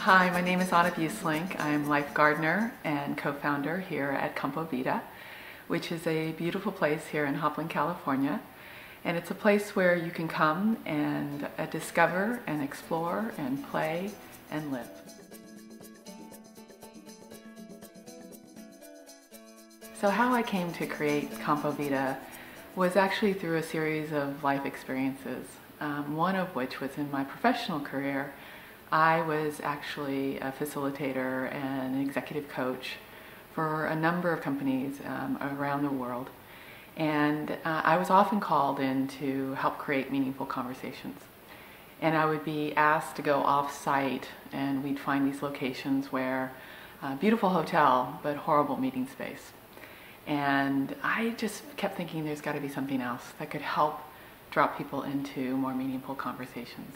Hi, my name is Anna Beuselinck. I'm life gardener and co-founder here at Campovida, which is a beautiful place here in Hopland, California. And it's a place where you can come and discover and explore and play and live. So how I came to create Campovida was actually through a series of life experiences, one of which was in my professional career. I was actually a facilitator and an executive coach for a number of companies around the world. And I was often called in to help create meaningful conversations. And I would be asked to go off-site, and we'd find these locations where beautiful hotel, but horrible meeting space. And I just kept thinking there's got to be something else that could help drop people into more meaningful conversations.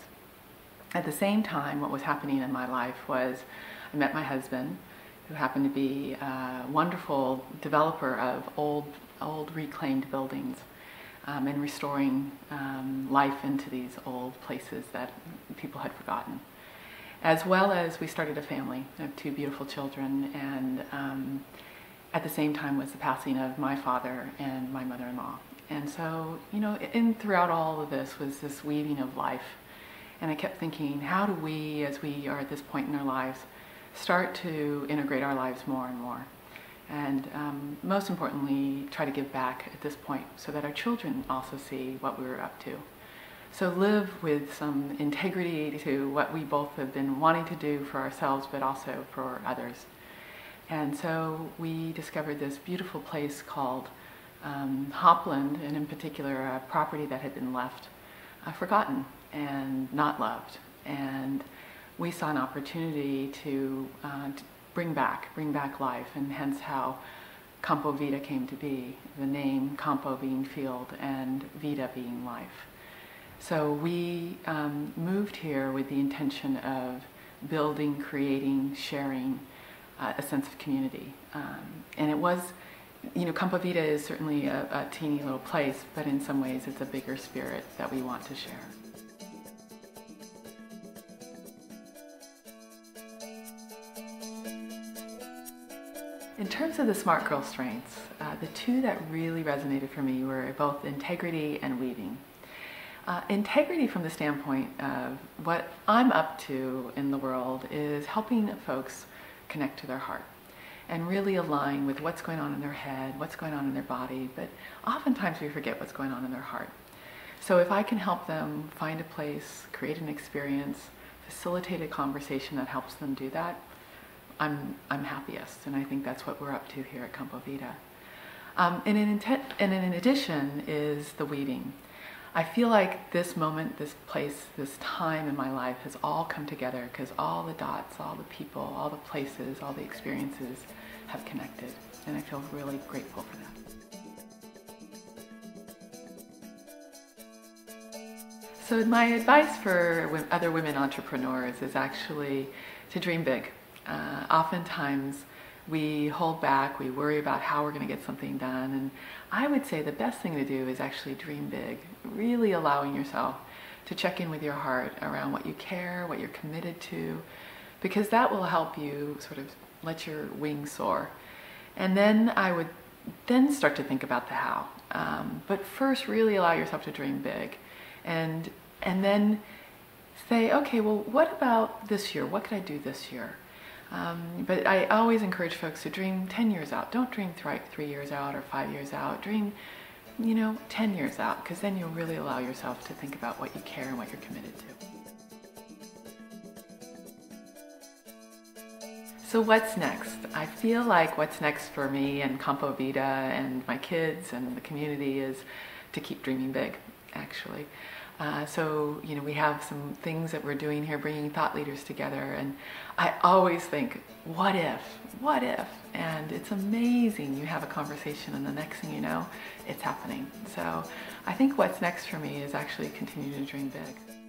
At the same time, what was happening in my life was I met my husband, who happened to be a wonderful developer of old reclaimed buildings and restoring life into these old places that people had forgotten. As well as we started a family. I have two beautiful children, and at the same time was the passing of my father and my mother-in-law. And so, throughout all of this was this weaving of life. And I kept thinking, how do we, as we are at this point in our lives, start to integrate our lives more and more? And most importantly, try to give back at this point so that our children also see what we were up to. So live with some integrity to what we both have been wanting to do for ourselves, but also for others. And so we discovered this beautiful place called Hopland, and in particular a property that had been left forgotten and not loved. And we saw an opportunity to bring back life, and hence how Campovida came to be, the name Campo being field and Vida being life. So we moved here with the intention of building, creating, sharing a sense of community. And it was, Campovida is certainly a teeny little place, but in some ways it's a bigger spirit that we want to share. In terms of the SmartGirls Strengths, the two that really resonated for me were both integrity and weaving. Integrity from the standpoint of what I'm up to in the world is helping folks connect to their heart and really align with what's going on in their head, what's going on in their body, but oftentimes we forget what's going on in their heart. So if I can help them find a place, create an experience, facilitate a conversation that helps them do that, I'm happiest, and I think that's what we're up to here at Campovida. And in addition is the weaving. I feel like this moment, this place, this time in my life has all come together because all the dots, all the people, all the places, all the experiences have connected, and I feel really grateful for that. So my advice for other women entrepreneurs is actually to dream big. Oftentimes we hold back, we worry about how we're going to get something done, and I would say the best thing to do is actually dream big, really allowing yourself to check in with your heart around what you care, what you're committed to, because that will help you sort of let your wings soar. And then I would then start to think about the how. But first really allow yourself to dream big, and then say, okay, well, what about this year? What could I do this year? But I always encourage folks to dream 10 years out. Don't dream 3 years out or 5 years out. Dream, 10 years out, because then you'll really allow yourself to think about what you care and what you're committed to. So what's next? I feel like what's next for me and Campovida and my kids and the community is to keep dreaming big, actually. So we have some things that we're doing here, bringing thought leaders together, and I always think, what if? And it's amazing. You have a conversation and the next thing you know, it's happening. So I think what's next for me is actually continue to dream big.